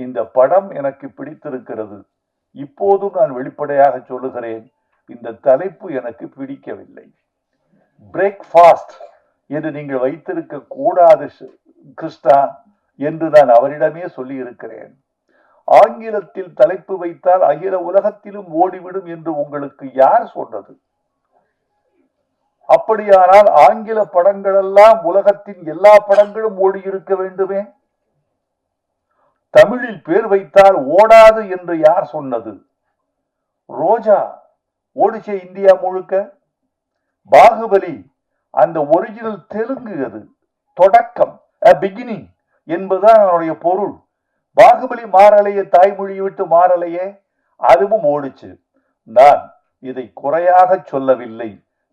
இந்த படம் எனக்கு பிடித்திருக்கிறது. இப்போதும் நான் வெளிப்படையாக சொல்லுகிறேன், இந்த தலைப்பு எனக்கு பிடிக்கவில்லை. பிரேக்ஃபாஸ்ட் என்று நீங்கள் வைத்திருக்க கூடாது கிருஷ்ணா என்று நான் அவரிடமே சொல்லி இருக்கிறேன். ஆங்கிலத்தில் தலைப்பு வைத்தால் அகில உலகத்திலும் ஓடிவிடும் என்று உங்களுக்கு யார் சொன்னது? அப்படியானால் ஆங்கில படங்கள் எல்லாம் உலகத்தின் எல்லா படங்களும் ஓடி இருக்க வேண்டுமே. தமிழில் பேர் வைத்தால் ஓடாது என்று யார் சொன்னது? ரோஜா ஓடிச்சே இந்தியா முழுக்க. பாகுபலி அந்த ஒரிஜினல் தெலுங்கு, அது தொடக்கம், பிகினிங் என்பதுதான் அவனுடைய பொருள். பாகுபலி மாறலையே, தாய்மொழியை விட்டு மாறலையே, அதுவும் ஓடிச்சு. நான் இதை குறையாக சொல்லவில்லை,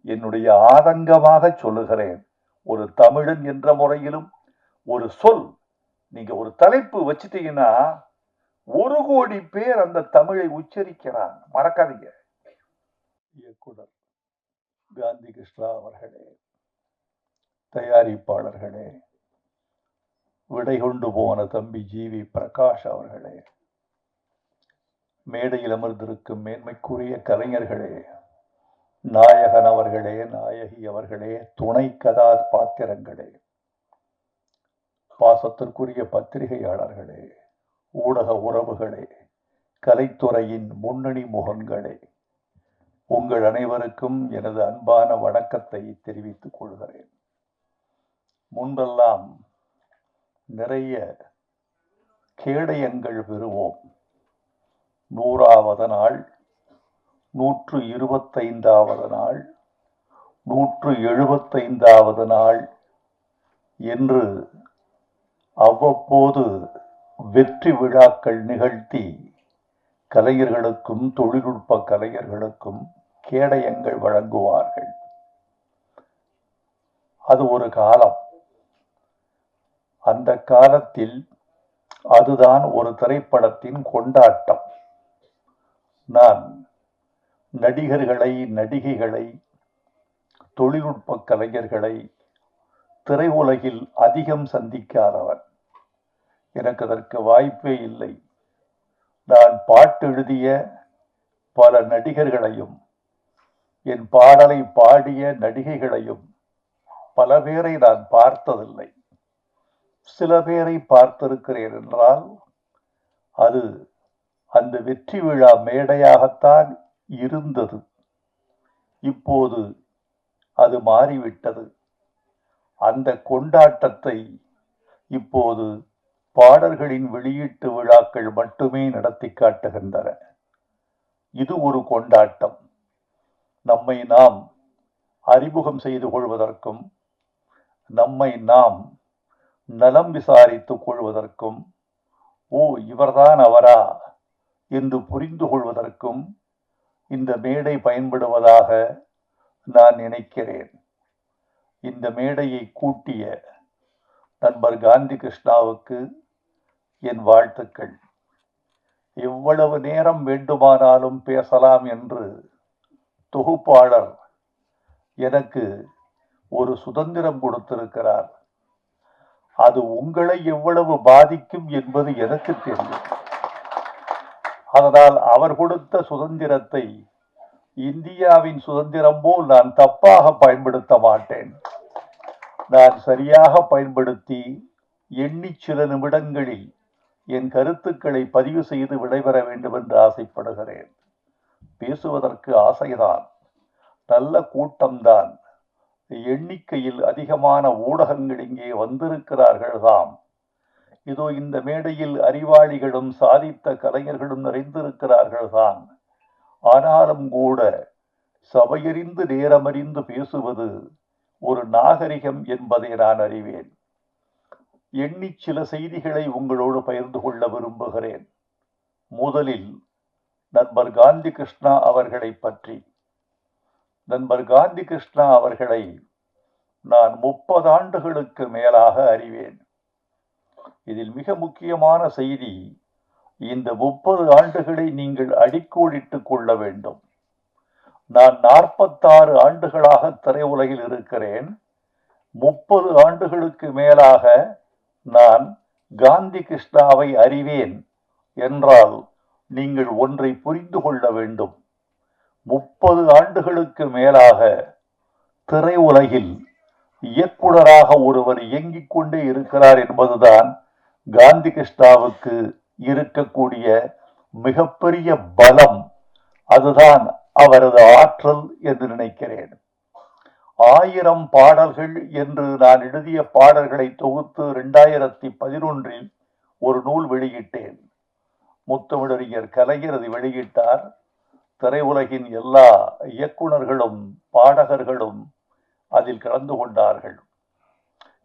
என்னுடைய ஆதங்கமாக சொல்லுகிறேன். ஒரு தமிழன் என்ற முறையிலும் ஒரு சொல், நீங்க ஒரு தலைப்பு வச்சுட்டீங்கன்னா 1 கோடி பேர் அந்த தமிழை உச்சரிக்கிறாங்க. மறக்காதீங்க. இயக்குனர் காந்தி கிருஷ்ணா அவர்களே, தயாரிப்பாளர்களே, விடை கொண்டு போன தம்பி ஜி.வி. பிரகாஷ் அவர்களே, மேடையில் அமர்ந்திருக்கும் மேன்மைக்குரிய கலைஞர்களே, நாயகன் அவர்களே, நாயகி அவர்களே, துணை கதாபாத்திரங்களே, பாசத்திற்குரிய பத்திரிகையாளர்களே, ஊடக உறவுகளே, கலைத்துறையின் முன்னணி முகங்களே, உங்கள் அனைவருக்கும் எனது அன்பான வணக்கத்தை தெரிவித்துக் கொள்கிறேன். முன்பெல்லாம் நிறைய கேடயங்கள் பெறுவோம். 100வது நாள், 125வது நாள், 175வது நாள் என்று அவ்வப்போது வெற்றி விழாக்கள் நிகழ்த்தி கலைஞர்களுக்கும் தொழில்நுட்ப கலைஞர்களுக்கும் கேடயங்கள் வழங்குவார்கள். அது ஒரு காலம். அந்த காலத்தில் அதுதான் ஒரு திரைப்படத்தின் கொண்டாட்டம். நான் நடிகர்களை, நடிகைகளை, தொழில்நுட்ப கலைஞர்களை திரையுலகில் அதிகம் சந்திக்காதவன். எனக்கு அதற்கு வாய்ப்பே இல்லை. நான் பாட்டு எழுதிய பல நடிகர்களையும், என் பாடலை பாடிய நடிகைகளையும் பல பேரை நான் பார்த்ததில்லை. சில பேரை பார்த்திருக்கிறேன் என்றால் அது அந்த வெற்றி விழா மேடையாகத்தான் இருந்தது. இப்போது அது மாறிவிட்டது. அந்த கொண்டாட்டத்தை இப்போது பாடல்களின் வெளியீட்டு விழாக்கள் மட்டுமே நடத்தி காட்டுகின்றன. இது ஒரு கொண்டாட்டம். நம்மை நாம் அறிமுகம் செய்து கொள்வதற்கும், நம்மை நாம் நலம் விசாரித்துக் கொள்வதற்கும், ஓ இவர்தான் அவரா என்று புரிந்து கொள்வதற்கும் இந்த மேடை பயன்படுவதாக நான் நினைக்கிறேன். இந்த மேடையை கூட்டிய நண்பர் காந்தி கிருஷ்ணாவுக்கு என் வாழ்த்துக்கள். எவ்வளவு நேரம் வேண்டுமானாலும் பேசலாம் என்று தொகுப்பாளர் எனக்கு ஒரு சுதந்திரம் கொடுத்திருக்கிறார். அது உங்களை எவ்வளவு பாதிக்கும் என்பது எனக்கு தெரியும். அதனால் அவர் கொடுத்த சுதந்திரத்தை இந்தியாவின் சுதந்திரம் போல் நான் தப்பாக பயன்படுத்த மாட்டேன். நான் சரியாக பயன்படுத்தி எண்ணி சில நிமிடங்களில் என் கருத்துக்களை பதிவு செய்து விடைபெற வேண்டும் என்று ஆசைப்படுகிறேன். பேசுவதற்கு ஆசைதான், நல்ல கூட்டம்தான், எண்ணிக்கையில் அதிகமான ஊடகங்கள் இங்கே வந்திருக்கிறார்கள் தாம். இதோ இந்த மேடையில் அறிவாளிகளும் சாதித்த கலைஞர்களும் நிறைந்திருக்கிறார்கள் தான். ஆனாலும் கூட சபையறிந்து நேரமறிந்து பேசுவது ஒரு நாகரிகம் என்பதை நான் அறிவேன். எண்ணி சில செய்திகளை உங்களோடு பகிர்ந்து கொள்ள விரும்புகிறேன். முதலில் நண்பர் காந்தி கிருஷ்ணா அவர்களை பற்றி. நண்பர் காந்தி கிருஷ்ணா அவர்களை நான் 30 ஆண்டுகளுக்கு மேலாக அறிவேன். இதில் மிக முக்கியமான செய்தி, இந்த 30 ஆண்டுகளை நீங்கள் அடிக்கோடிட்டுக் கொள்ள வேண்டும். நான் 46 ஆண்டுகளாக திரையுலகில் இருக்கிறேன். 30 ஆண்டுகளுக்கு மேலாக நான் காந்தி கிருஷ்ணாவை அறிவேன் என்றால் நீங்கள் ஒன்றை புரிந்து கொள்ள வேண்டும். 30 ஆண்டுகளுக்கு மேலாக திரையுலகில் இயக்குனராக ஒருவர் இயங்கிக் கொண்டே இருக்கிறார் என்பதுதான் காந்தி கிருஷ்ணாவுக்கு இருக்கக்கூடிய மிகப்பெரிய பலம். அதுதான் அவரது ஆற்றல் என்று நினைக்கிறேன். 1000 பாடல்கள் என்று நான் எழுதிய பாடல்களை தொகுத்து 2011 ஒரு நூல் வெளியிட்டேன். முத்தமிழறிஞர் கலைஞர் அதை வெளியிட்டார். திரையுலகின் எல்லா இயக்குனர்களும் பாடகர்களும் அதில் கலந்து கொண்டார்கள்.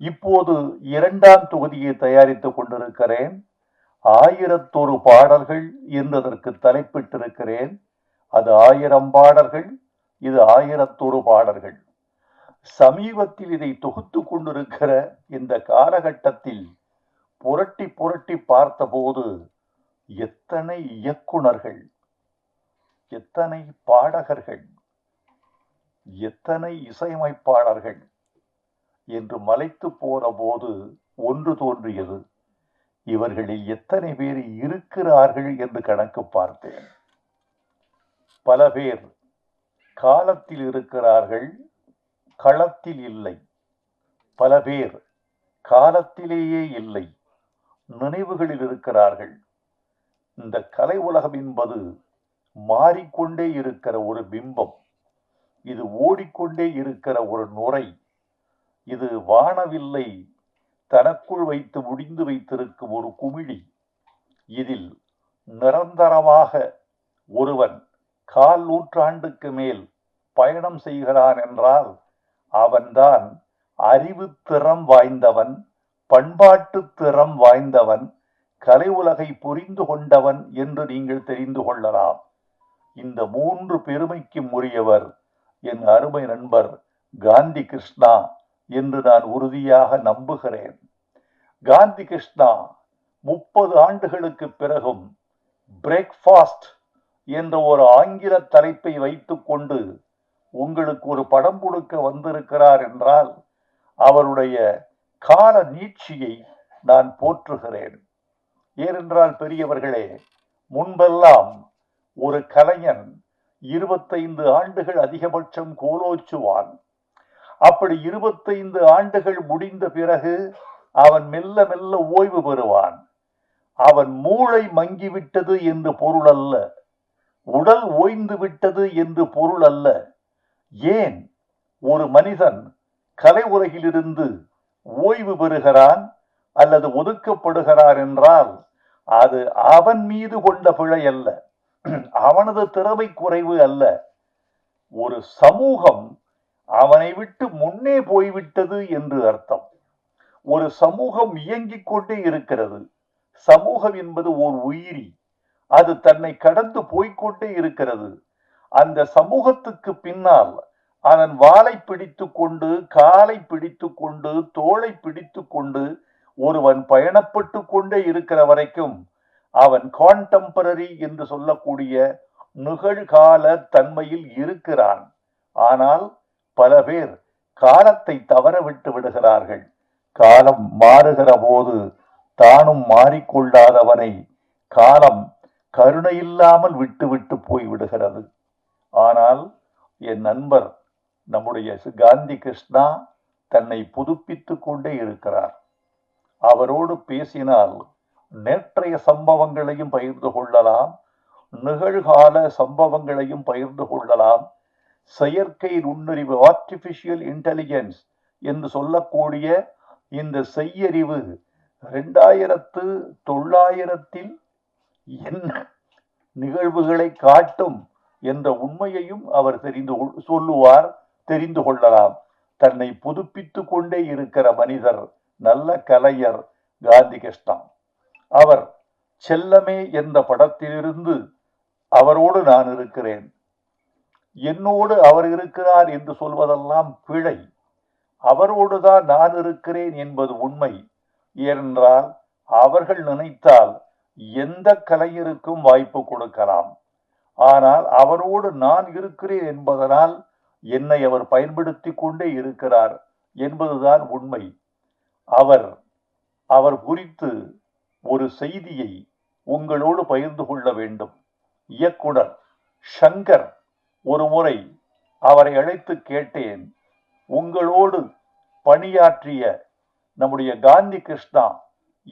இப்போது 2ஆம் தொகுதியை தயாரித்துக் கொண்டிருக்கிறேன். 1001 பாடல்கள் என்பதற்கு தலைப்பிட்டிருக்கிறேன். அது 1000 பாடல்கள், இது 1001 பாடல்கள். சமீபத்தில் இதை தொகுத்து கொண்டிருக்கிற இந்த காலகட்டத்தில் புரட்டி புரட்டி பார்த்தபோது எத்தனை இயக்குனர்கள், எத்தனை பாடகர்கள், எத்தனை இசையமைப்பாளர்கள் என்று மலைத்து போன போது ஒன்று தோன்றியது. இவர்களில் எத்தனை பேர் இருக்கிறார்கள் என்று கணக்கு பார்த்தேன். பல பேர் காலத்தில் இருக்கிறார்கள், களத்தில் இல்லை. பல பேர் காலத்திலேயே இல்லை, நினைவுகளில் இருக்கிறார்கள். இந்த கலை உலகம் என்பது மாறிக்கொண்டே இருக்கிற ஒரு பிம்பம். இது ஓடிக்கொண்டே இருக்கிற ஒரு நுரை. இது வானவில்லை தனக்குள் வைத்து முடிந்து வைத்திருக்கும் ஒரு குமிழி. இதில் நிரந்தரமாக ஒருவன் 1/4 நூற்றாண்டுக்கு மேல் பயணம் செய்கிறான் என்றால் அவன்தான் அறிவு திறம் வாய்ந்தவன், பண்பாட்டு திறம் வாய்ந்தவன், கலை உலகை புரிந்து கொண்டவன் என்று நீங்கள் தெரிந்து கொள்ளலாம். இந்த 3 பெருமைக்கும் உரியவர் என் அருமை நண்பர் காந்தி கிருஷ்ணா என்று நான் உறுதியாக நம்புகிறேன். காந்தி கிருஷ்ணா 30 ஆண்டுகளுக்கு பிறகும் பிரேக்ஃபாஸ்ட் என்ற ஒரு ஆங்கில தலைப்பை வைத்துக் கொண்டு உங்களுக்கு ஒரு படம் கொடுக்க வந்திருக்கிறார் என்றால் அவருடைய கால நீட்சியை நான் போற்றுகிறேன். ஏனென்றால் பெரியவர்களே, முன்பெல்லாம் ஒரு கலைஞன் 25 ஆண்டுகள் அதிகபட்சம் கோலோச்சுவான். அப்படி 25 ஆண்டுகள் முடிந்த பிறகு அவன் மெல்ல மெல்ல ஓய்வு பெறுவான். அவன் மூளை மங்கிவிட்டது என்று பொருள் அல்ல, உடல் ஓய்ந்து விட்டது என்று பொருள் அல்ல. ஏன் ஒரு மனிதன் கலை உலகிலிருந்து ஓய்வு பெறுகிறான் அல்லது ஒதுக்கப்படுகிறான் என்றால் அது அவன் மீது கொண்ட பிழை அல்ல, அவனது திறமை குறைவு அல்ல. ஒரு சமூகம் அவனை விட்டு முன்னே போய்விட்டது என்று அர்த்தம். ஒரு சமூகம் இயங்கிக் கொண்டே இருக்கிறது. சமூகம் என்பது ஓர் உயிரி, அது தன்னை கடந்து போய்கொண்டே இருக்கிறது. அந்த சமூகத்துக்கு பின்னால் அதன் வாளை பிடித்து கொண்டு, காலை பிடித்து கொண்டு, தோளை பிடித்து கொண்டு ஒருவன் பயணப்பட்டு கொண்டே இருக்கிற வரைக்கும் அவன் கான்டெம்பரரி என்று சொல்லக்கூடிய நிகழ்கால தன்மையில் இருக்கிறான். ஆனால் பல பேர் காலத்தை தவற விட்டு விடுகிறார்கள். காலம் மாறுகிற போது தானும் மாறிக்கொள்ளாதவனை காலம் கருணையில்லாமல் விட்டு விட்டு போய் விடுகிறது. ஆனால் என் நண்பர் நம்முடைய காந்தி கிருஷ்ணா தன்னை புதுப்பித்துக் கொண்டே இருக்கிறார். அவரோடு பேசினால் நேற்றைய சம்பவங்களையும் பகிர்ந்து கொள்ளலாம், நிகழ்கால சம்பவங்களையும் பகிர்ந்து கொள்ளலாம். செயற்கை நுண்ணறிவு, ஆர்டிபிஷியல் இன்டெலிஜென்ஸ் என்று சொல்லக்கூடிய இந்த செய்யறிவு 2900 என்ன நிகழ்வுகளை காட்டும் என்ற உண்மையையும் அவர் தெரிந்து கொள்ளலாம். தன்னை புதுப்பித்துக் கொண்டே இருக்கிற மனிதர், நல்ல கலைஞர் காந்தி கிருஷ்ணா. அவர் செல்லமே என்ற படத்திலிருந்து அவரோடு நான் இருக்கிறேன், என்னோடு அவர் இருக்கிறார் என்று சொல்வதெல்லாம் பிழை. அவரோடுதான் நான் இருக்கிறேன் என்பது உண்மை. ஏனென்றால் அவர்கள் நினைத்தால் எந்த கலைஞருக்கும் வாய்ப்பு கொடுக்கலாம். ஆனால் அவரோடு நான் இருக்கிறேன் என்பதனால் என்னை அவர் பயன்படுத்தி கொண்டே இருக்கிறார் என்பதுதான் உண்மை. அவர் குறித்து ஒரு செய்தியை உங்களோடு பகிர்ந்து கொள்ள வேண்டும். இயக்குனர் சங்கர் ஒரு முறை அவரை அழைத்து கேட்டேன், உங்களோடு பணியாற்றிய நம்முடைய காந்தி கிருஷ்ணா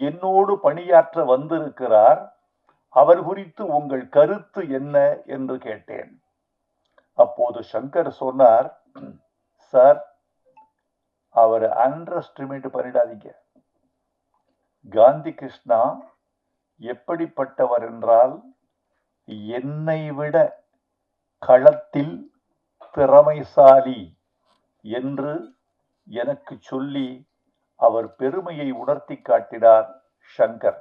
என்னோடு பணியாற்ற வந்திருக்கிறார், அவர் குறித்து உங்கள் கருத்து என்ன என்று கேட்டேன். அப்போது சங்கர் சொன்னார், சார், அவர் அண்டர் எஸ்டிமேட் பண்ணிடாதீங்க. காந்தி கிருஷ்ணா எப்படிப்பட்டவர் என்றால், என்னை விட களத்தில் திறமைசாலி என்று எனக்கு சொல்லி அவர் பெருமையை உணர்த்தி காட்டினார் சங்கர்.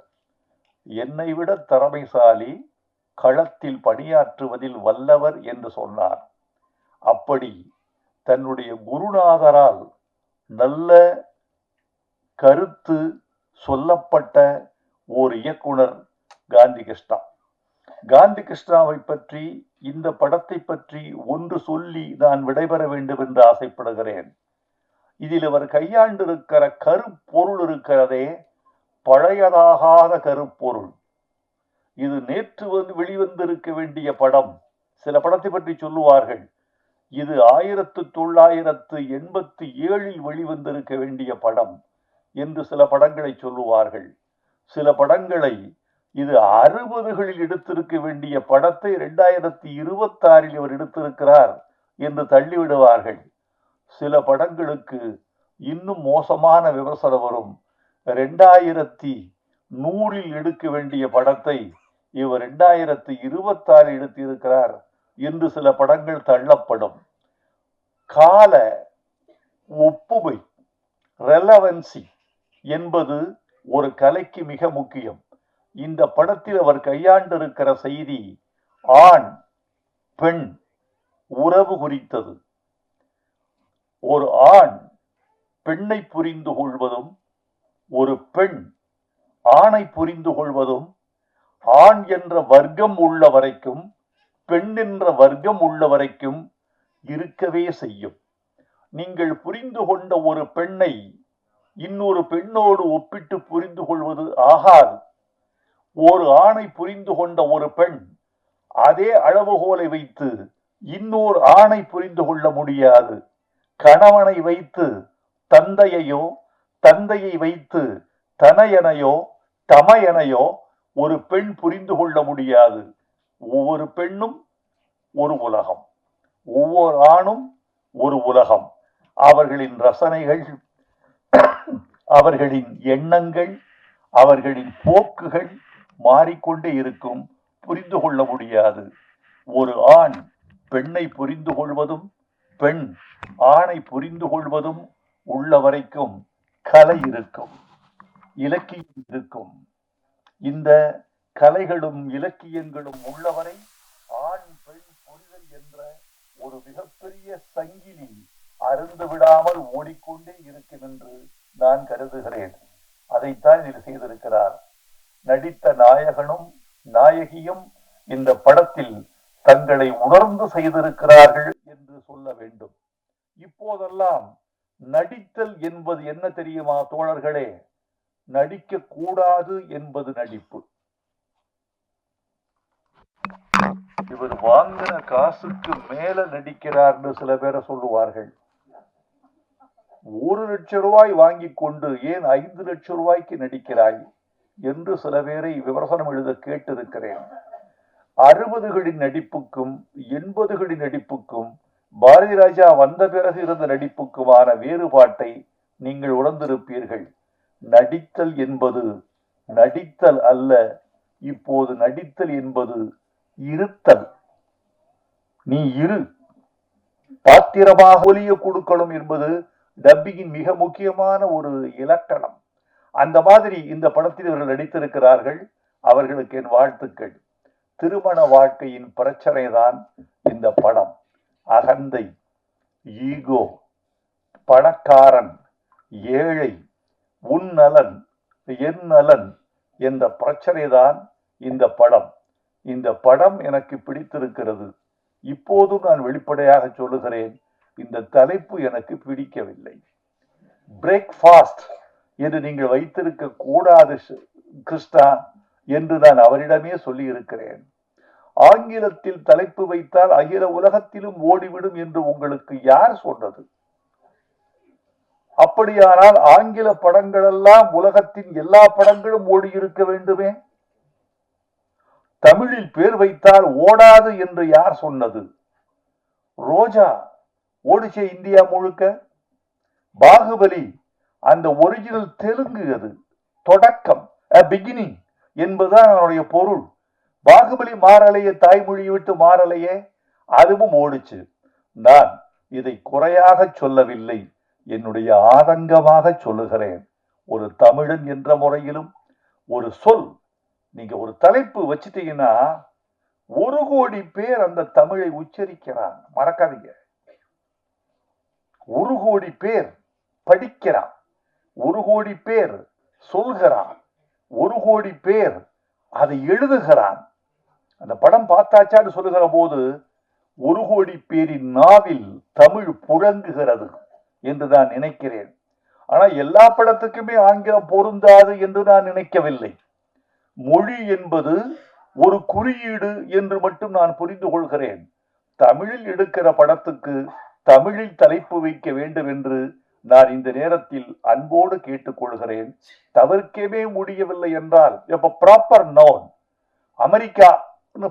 என்னை விட திறமைசாலி, களத்தில் பணியாற்றுவதில் வல்லவர் என்று சொன்னார். அப்படி தன்னுடைய குருநாதரால் நல்ல கருத்து சொல்லப்பட்ட ஒரு இயக்குனர் காந்தி கிருஷ்ணா. காந்தி கிருஷ்ணாவை பற்றி, இந்த படத்தை பற்றி ஒன்று சொல்லி நான் விடைபெற வேண்டும் என்று ஆசைப்படுகிறேன். இதில் அவர் கையாண்டிருக்கிற கருப்பொருள் இருக்கிறதே, பழையதாகாத கருப்பொருள். இது நேற்று வெளிவந்திருக்க வேண்டிய படம். சில படத்தை பற்றி சொல்லுவார்கள், இது 1987 வெளிவந்திருக்க வேண்டிய படம் என்று சில படங்களை சொல்லுவார்கள். சில படங்களை இது 60களில் எடுத்திருக்க வேண்டிய படத்தை 2026 அவர் எடுத்திருக்கிறார் என்று தள்ளிவிடுவார்கள். சில படங்களுக்கு இன்னும் மோசமான விமர்சனம் வரும். 2100 எடுக்க வேண்டிய படத்தை இவர் 2026 எடுத்திருக்கிறார் என்று சில படங்கள் தள்ளப்படும். கால ஒப்புமை, ரெலவன்சி என்பது ஒரு கலைக்கு மிக முக்கியம். இந்த படத்தில் அவர் கையாண்டிருக்கிற செய்தி ஆண் பெண் உறவு குறித்தது. ஒரு ஆண் பெண்ணை புரிந்து கொள்வதும், ஒரு பெண் ஆணை புரிந்து கொள்வதும், ஆண் என்ற வர்க்கம் உள்ள வரைக்கும், பெண் என்ற வர்க்கம் உள்ள வரைக்கும் இருக்கவே செய்யும். நீங்கள் புரிந்து கொண்ட ஒரு பெண்ணை இன்னொரு பெண்ணோடு ஒப்பிட்டு புரிந்து கொள்வது ஆகாது. ஒரு ஆணை புரிந்து கொண்ட ஒரு பெண் அதே அளவுகோலை வைத்து இன்னொரு ஆணை புரிந்து கொள்ள முடியாது. கணவனை வைத்து தந்தையையோ, தந்தையை வைத்து தனையனையோ, தமையனையோ ஒரு பெண் புரிந்து கொள்ள முடியாது. ஒவ்வொரு பெண்ணும் ஒரு உலகம், ஒவ்வொரு ஆணும் ஒரு உலகம். அவர்களின் ரசனைகள், அவர்களின் எண்ணங்கள், அவர்களின் போக்குகள் மாறிக்கொண்டே இருக்கும். புரிந்து கொள்ள முடியாது. ஒரு ஆண் பெண்ணை புரிந்து கொள்வதும், பெண் ஆணை புரிந்து கொள்வதும் உள்ள வரைக்கும் கலை இருக்கும், இலக்கியம் இருக்கும். இந்த கலைகளும் இலக்கியங்களும் உள்ளவரை ஆண் பெண் புரிதல் என்ற ஒரு மிகப்பெரிய சங்கிலி அருந்து விடாமல் ஓடிக்கொண்டே இருக்கும் என்று நான் கருதுகிறேன். அதைத்தான் இதில் செய்திருக்கிறார். நடித்த நாயகனும் நாயகியும் இந்த படத்தில் தங்களை உணர்ந்து செய்திருக்கிறார்கள் என்று சொல்ல வேண்டும். இப்போதெல்லாம் நடித்தல் என்பது என்ன தெரியுமா தோழர்களே? நடிக்க கூடாது என்பது நடிப்பு. இவர் வாங்கின காசுக்கு மேல நடிக்கிறார்னு சில பேரை சொல்லுவார்கள். 1 லட்சம் ரூபாய் வாங்கி கொண்டு ஏன் 5 லட்சம் ரூபாய்க்கு நடிக்கிறாய் என்று சில பேரை விமர்சனம் எழுத கேட்டிருக்கிறேன். 60களின் நடிப்புக்கும் 80களின் நடிப்புக்கும் பாரதி ராஜா வந்த பிறகு இருந்த நடிப்புக்குமான வேறுபாட்டை நீங்கள் உணர்ந்திருப்பீர்கள். நடித்தல் என்பது நடித்தல் அல்ல. இப்போது நடித்தல் என்பது இருத்தல். நீ இரு, பாத்திரமாக ஒலிய கொடுக்கணும் என்பது டப்பிங்கின் மிக முக்கியமான ஒரு இலக்கணம். அந்த மாதிரி இந்த படத்தில் இவர்கள் நடித்திருக்கிறார்கள். அவர்களுக்கு என் வாழ்த்துக்கள். திருமண வாழ்க்கையின் பிரச்சனை தான் இந்த படம். அகந்தை, ஈகோ, பணக்காரன், ஏழை, உன் நலன் என் நலன் என்ற பிரச்சனை தான் இந்த படம். இந்த படம் எனக்கு பிடித்திருக்கிறது. இப்போதும் நான் வெளிப்படையாக சொல்லுகிறேன், இந்த தலைப்பு எனக்கு பிடிக்கவில்லை. பிரேக்ஃபாஸ்ட் என்று நீங்கள் வைத்திருக்க கூடாது கிருஷ்ணா என்று நான் அவரிடமே சொல்லி இருக்கிறேன். ஆங்கிலத்தில் தலைப்பு வைத்தால் அகில உலகத்திலும் ஓடிவிடும் என்று உங்களுக்கு யார் சொன்னது? அப்படியானால் ஆங்கில படங்கள் எல்லாம் உலகத்தின் எல்லா படங்களும் ஓடி இருக்க வேண்டுமே. தமிழில் பேர் வைத்தால் ஓடாது என்று யார் சொன்னது? ரோஜா ஓடிச்சே இந்தியா முழுக்க. பாகுபலி அந்த ஒரிஜினல் தெலுங்கு, அது தொடக்கம், பிகினிங் என்பதுதான் அவனுடைய பொருள். பாகுபலி மாறலையே, தாய்மொழியை விட்டு மாறலையே, அதுவும் ஓடிச்சு. நான் இதை குறையாக சொல்லவில்லை, என்னுடைய ஆதங்கமாக சொல்லுகிறேன். ஒரு தமிழன் என்ற முறையிலும் ஒரு சொல், நீங்க ஒரு தலைப்பு வச்சுட்டீங்கன்னா 1 கோடி பேர் அந்த தமிழை உச்சரிக்கிறான். மறக்காதீங்க, 1 கோடி பேர் படிக்கிறான், 1 கோடி பேர் சொல்கிறான், 1 கோடி பேர் அதை எழுதுகிறான். அந்த படம் பார்த்தாச்சான்னு சொல்லுகிற போது 1 கோடி பேரின் நாவில் தமிழ் புழங்குகிறது என்று நான் நினைக்கிறேன். ஆனா எல்லா படத்துக்குமே ஆங்கிலம் பொருந்தாது என்று நான் நினைக்கவில்லை. மொழி என்பது ஒரு குறியீடு என்று மட்டும் நான் புரிந்து கொள்கிறேன். தமிழில் எடுக்கிற படத்துக்கு தமிழில் தலைப்பு வைக்க வேண்டும் என்று நான் இந்த நேரத்தில் அன்போடு கேட்டுக்கொள்கிறேன். தவிர்க்கவே முடியவில்லை என்றால், இப்ப ப்ராப்பர் நவுன், அமெரிக்கா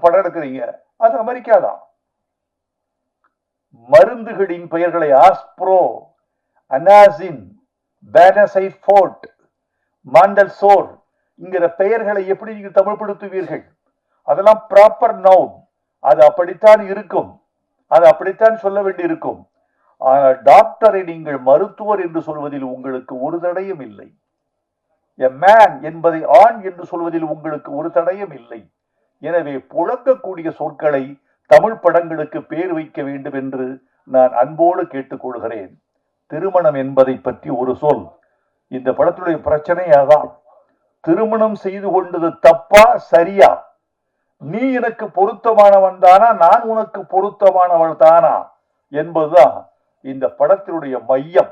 படம் எடுக்கிறீங்க, அது அமெரிக்கா தான். மருந்துகளின் பெயர்களை ஆஸ்ப்ரோ, அனாசின், பேனசைஃபோர்ட், மாண்டல்சோர் என்கிற பெயர்களை எப்படி நீங்கள் தமிழ்படுத்துவீர்கள்? அதெல்லாம் ப்ராப்பர் நவுன், அது அப்படித்தான் இருக்கும், அது அப்படித்தான் சொல்ல வேண்டியிருக்கும். ஆனால் டாக்டரை நீங்கள் மருத்துவர் என்று சொல்வதில் உங்களுக்கு ஒரு தடையும் இல்லை. எ மேன் என்பதை ஆண் என்று சொல்வதில் உங்களுக்கு ஒரு தடையும் இல்லை. எனவே புழங்கக்கூடிய சொற்களை தமிழ் படங்களுக்கு பேர் வைக்க வேண்டும் என்று நான் அன்போடு கேட்டுக்கொள்கிறேன். திருமணம் என்பதை பற்றி ஒரு சொல். இந்த படத்துடைய பிரச்சனை அதான். திருமணம் செய்து கொண்டது தப்பா சரியா? நீ எனக்கு பொருத்தமானவன் தானா, நான் உனக்கு பொருத்தமானவள் தானா என்பதுதான் இந்த படத்தினுடைய மையம்.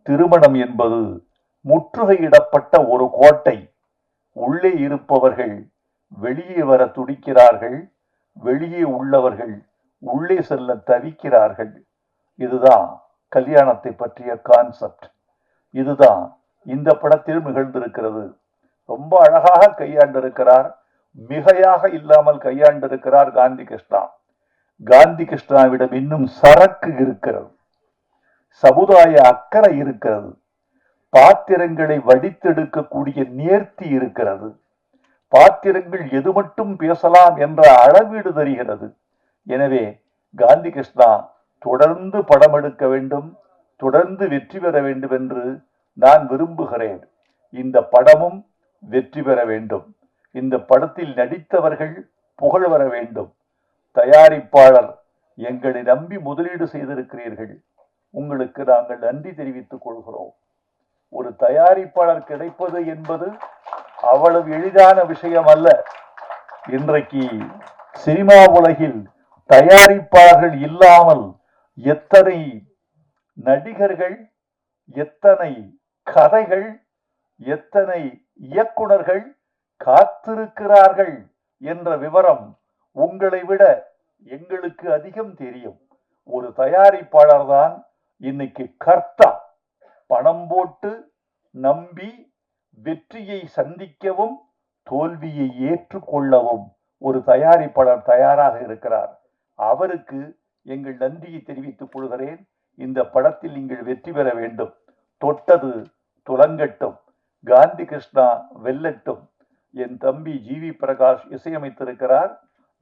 திருமணம் என்பது முற்றுகையிடப்பட்ட ஒரு கோட்டை. உள்ளே இருப்பவர்கள் வெளியே வர துடிக்கிறார்கள், வெளியே உள்ளவர்கள் உள்ளே செல்ல தவிக்கிறார்கள். இதுதான் கல்யாணத்தை பற்றிய கான்செப்ட். இதுதான் இந்த படத்தில் நிகழ்ந்திருக்கிறது. ரொம்ப அழகாக கையாண்டிருக்கிறார், மிகையாக இல்லாமல் கையாண்டிருக்கிறார் காந்தி கிருஷ்ணா. காந்தி கிருஷ்ணாவிடம் இன்னும் சரக்கு இருக்கிறது, சமுதாய அக்கறை இருக்கிறது, பாத்திரங்களை வடித்தெடுக்கக்கூடிய நேர்த்தி இருக்கிறது, பாத்திரங்கள் எது மட்டும் பேசலாம் என்ற அளவீடு தெரிகிறது. எனவே காந்தி கிருஷ்ணா தொடர்ந்து படம் எடுக்க வேண்டும், தொடர்ந்து வெற்றி பெற வேண்டும் என்று நான் விரும்புகிறேன். இந்த படமும் வெற்றி பெற வேண்டும். இந்த படத்தில் நடித்தவர்கள் புகழ் வர வேண்டும். தயாரிப்பாளர், எங்களை நம்பி முதலீடு செய்திருக்கிறீர்கள், உங்களுக்கு நாங்கள் நன்றி தெரிவித்துக் கொள்கிறோம். ஒரு தயாரிப்பாளர் கிடைப்பது என்பது அவ்வளவு எளிதான விஷயம் அல்ல. இன்றைக்கு சினிமா உலகில் தயாரிப்பாளர்கள் இல்லாமல் எத்தனை நடிகர்கள், எத்தனை கதைகள், எத்தனை இயக்குனர்கள் காத்திருக்கிறார்கள் என்ற விவரம் உங்களை விட எங்களுக்கு அதிகம் தெரியும். ஒரு தயாரிப்பாளர் தான் இன்னைக்கு கர்த்தா. பணம் போட்டு நம்பி வெற்றியை சந்திக்கவும் தோல்வியை ஏற்றுக்கொள்ளவும் ஒரு தயாரிப்பாளர் தயாராக இருக்கிறார். அவருக்கு எங்கள் நன்றியை தெரிவித்துக் கொள்கிறேன். இந்த படத்தில் நீங்கள் வெற்றி பெற வேண்டும். தொட்டது துலங்கட்டும், காந்தி கிருஷ்ணா வெல்லட்டும். என் தம்பி ஜிவி பிரகாஷ் இசையமைத்திருக்கிறார்.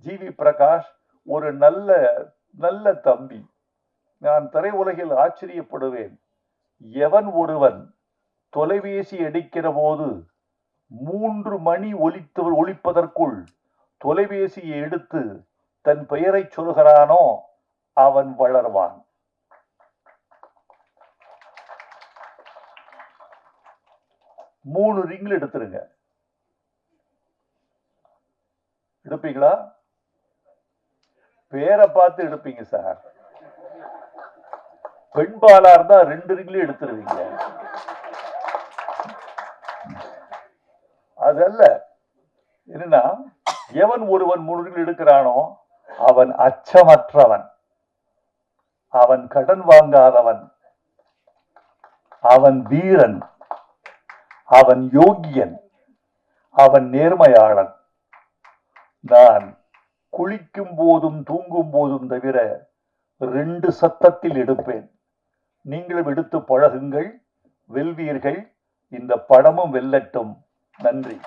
ஜிவி பிரகாஷ் ஒரு நல்ல நல்ல தம்பி. நான் திரையுலகில் ஆச்சரியப்படுவேன். எவன் ஒருவன் தொலைபேசி அடிக்கிற போது 3 மணி ஒலிப்பதற்குள் தொலைபேசியை எடுத்து தன் பெயரை சொல்கிறானோ அவன் வளர்வான். மூணு ரிங்ல எடுத்துருங்க. எடுப்பீங்களா? பேரை பார்த்து எடுப்பீங்க சார். பெண்பாலா இருந்தா 2 ரிங்ல எடுத்துருவீங்க. அதல்ல. என்னன்னா, எவன் ஒருவன் முருகில் எடுக்கிறானோ அவன் அச்சமற்றவன், அவன் கடன் வாங்காதவன், அவன் வீரன், அவன் யோகியன், அவன் நேர்மையாளன். நான் குளிக்கும் போதும் தூங்கும் போதும் தவிர 2 சத்தத்தில் எடுப்பேன். நீங்களும் எடுத்து பழகுங்கள், வெல்வீர்கள். இந்த படமும் வெல்லட்டும். நன்றி.